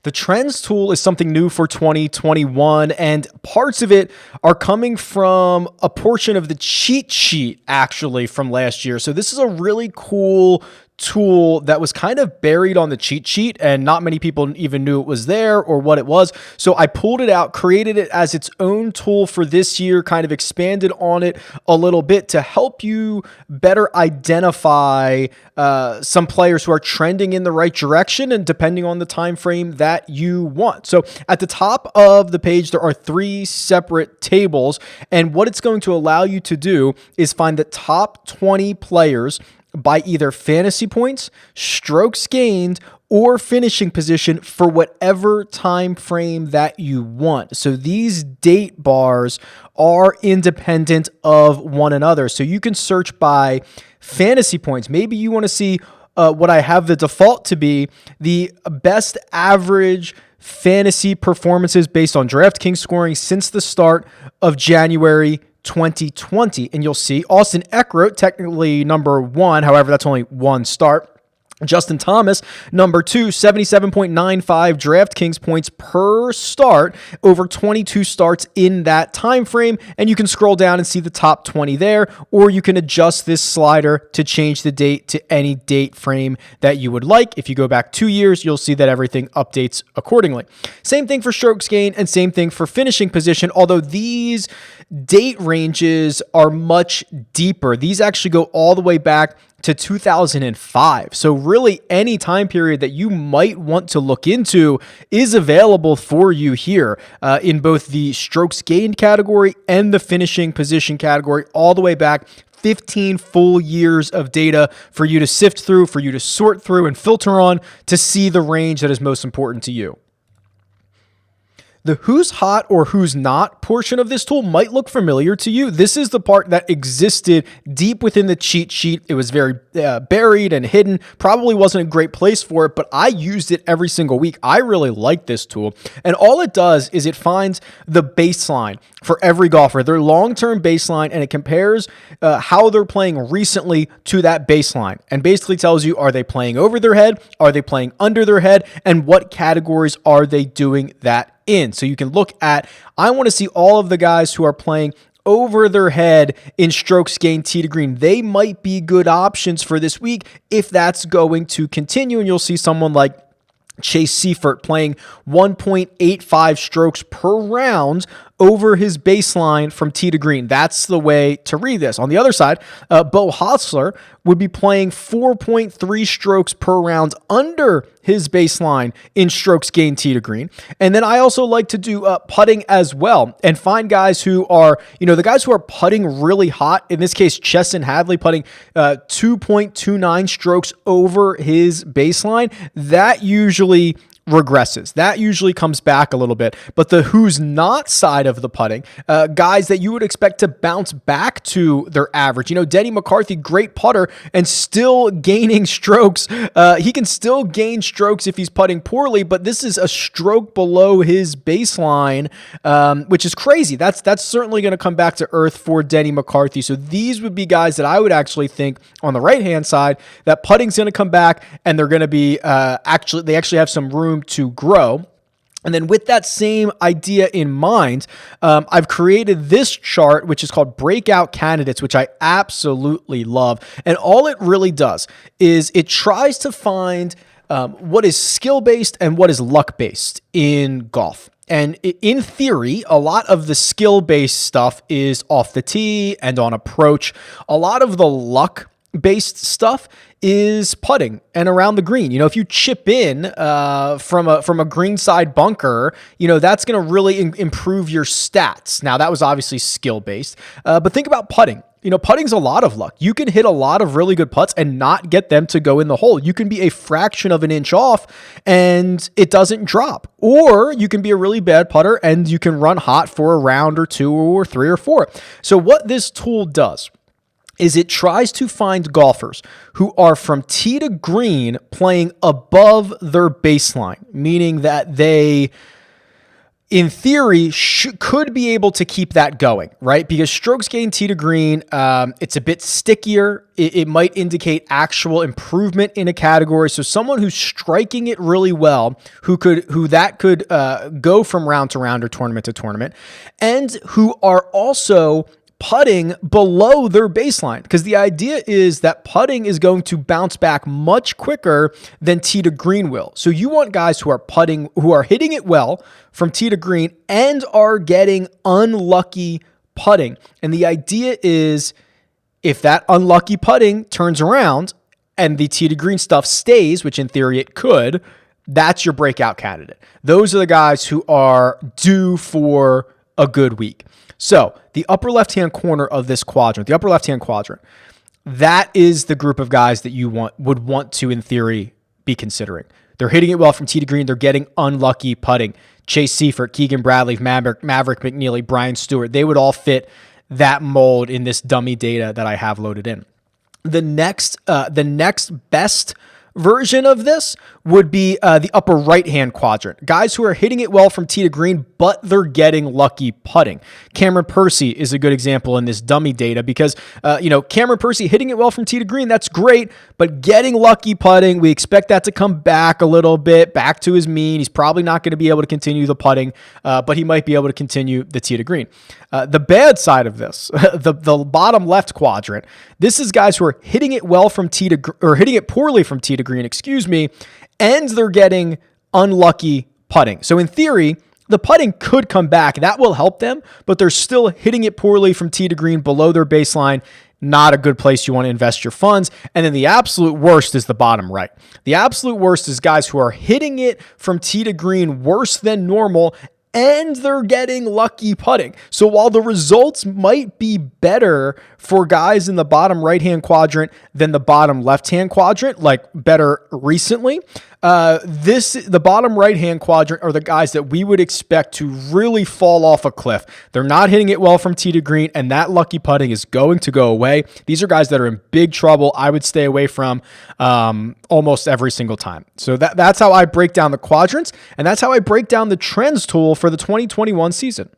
The Trends tool is something new for 2021, and parts of it are coming from a portion of the cheat sheet actually from last year. So this is a really cool tool that was kind of buried on the cheat sheet and not many people even knew it was there or what it was. So I pulled it out, created it as its own tool for this year, kind of expanded on it a little bit to help you better identify some players who are trending in the right direction and depending on the time frame that you want. So at the top of the page, there are 3 separate tables, and what it's going to allow you to do is find the top 20 players by either fantasy points, strokes gained, or finishing position for whatever time frame that you want. So these date bars are independent of one another. So you can search by fantasy points. Maybe you want to see what I have the default to be the best average fantasy performances based on DraftKings scoring since the start of January 2020. And you'll see Austin Eckroat, technically number 1. However, that's only 1 start. Justin Thomas, number 2, 77.95 DraftKings points per start over 22 starts in that time frame. And you can scroll down and see the top 20 there, or you can adjust this slider to change the date to any date frame that you would like. If you go back 2 years, you'll see that everything updates accordingly. Same thing for strokes gained and same thing for finishing position, although these date ranges are much deeper. These actually go all the way back to 2005. So really any time period that you might want to look into is available for you here in both the strokes gained category and the finishing position category, all the way back 15 full years of data for you to sift through, for you to sort through and filter on to see the range that is most important to you. The who's hot or who's not portion of this tool might look familiar to you. This is the part that existed deep within the cheat sheet. It was very buried and hidden. Probably wasn't a great place for it, but I used it every single week. I really like this tool. And all it does is it finds the baseline for every golfer, their long-term baseline, and it compares how they're playing recently to that baseline. And basically tells you, are they playing over their head? Are they playing under their head? And what categories are they doing that in? So you can look at, I want to see all of the guys who are playing over their head in strokes gained tee to green. They might be good options for this week if that's going to continue. And you'll see someone like Chase Seifert playing 1.85 strokes per round over his baseline from tee to green. That's the way to read this. On the other side, Bo Hostler would be playing 4.3 strokes per round under his baseline in strokes gained tee to green. And then I also like to do putting as well and find guys who are, the guys who are putting really hot. In this case, Chesson Hadley putting 2.29 strokes over his baseline. That usually regresses. That usually comes back a little bit. But the who's not side of the putting, guys that you would expect to bounce back to their average. Denny McCarthy, great putter and still gaining strokes. He can still gain strokes if he's putting poorly, but this is a stroke below his baseline, which is crazy. That's certainly going to come back to earth for Denny McCarthy. So these would be guys that I would actually think on the right-hand side that putting's going to come back and they're going to be they actually have some room to grow. And then with that same idea in mind, I've created this chart, which is called Breakout Candidates, which I absolutely love. And all it really does is it tries to find what is skill-based and what is luck-based in golf. And in theory, a lot of the skill-based stuff is off the tee and on approach. A lot of the luck-based stuff is putting and around the green. If you chip in from a greenside bunker, that's going to really improve your stats. Now, that was obviously skill-based, but think about putting. Putting's a lot of luck. You can hit a lot of really good putts and not get them to go in the hole. You can be a fraction of an inch off and it doesn't drop. Or you can be a really bad putter and you can run hot for a round or 2 or 3 or 4. So what this tool does is it tries to find golfers who are from tee to green playing above their baseline, meaning that they in theory, could be able to keep that going, right? Because strokes gained tee to green, it's a bit stickier. It might indicate actual improvement in a category. So someone who's striking it really well, who could go from round to round or tournament to tournament, and who are also putting below their baseline, because the idea is that putting is going to bounce back much quicker than tee to green will. So you want guys who are hitting it well from tee to green and are getting unlucky putting. And the idea is if that unlucky putting turns around and the tee to green stuff stays, which in theory it could, that's your breakout candidate. Those are the guys who are due for a good week. So the upper left-hand corner of this quadrant, that is the group of guys that you would want to, in theory, be considering. They're hitting it well from tee to green. They're getting unlucky putting. Chase Seifert, Keegan Bradley, Maverick McNeely, Brian Stewart, they would all fit that mold in this dummy data that I have loaded in. The next best version of this would be the upper right-hand quadrant. Guys who are hitting it well from tee to green, but they're getting lucky putting. Cameron Percy is a good example in this dummy data because, Cameron Percy hitting it well from tee to green, that's great, but getting lucky putting, we expect that to come back a little bit, back to his mean. He's probably not going to be able to continue the putting, but he might be able to continue the tee to green. The bad side of this, the bottom left quadrant, this is guys who are hitting it well from hitting it poorly from tee to green, and they're getting unlucky putting. So in theory, the putting could come back. That will help them, but they're still hitting it poorly from tee to green below their baseline. Not a good place you want to invest your funds. And then the absolute worst is the bottom right. The absolute worst is guys who are hitting it from tee to green worse than normal, and they're getting lucky putting. So while the results might be better for guys in the bottom right-hand quadrant than the bottom left-hand quadrant, like better recently, the bottom right-hand quadrant are the guys that we would expect to really fall off a cliff. They're not hitting it well from tee to green, and that lucky putting is going to go away. These are guys that are in big trouble. I would stay away from almost every single time. So that's how I break down the quadrants, and that's how I break down the trends tool for the 2021 season.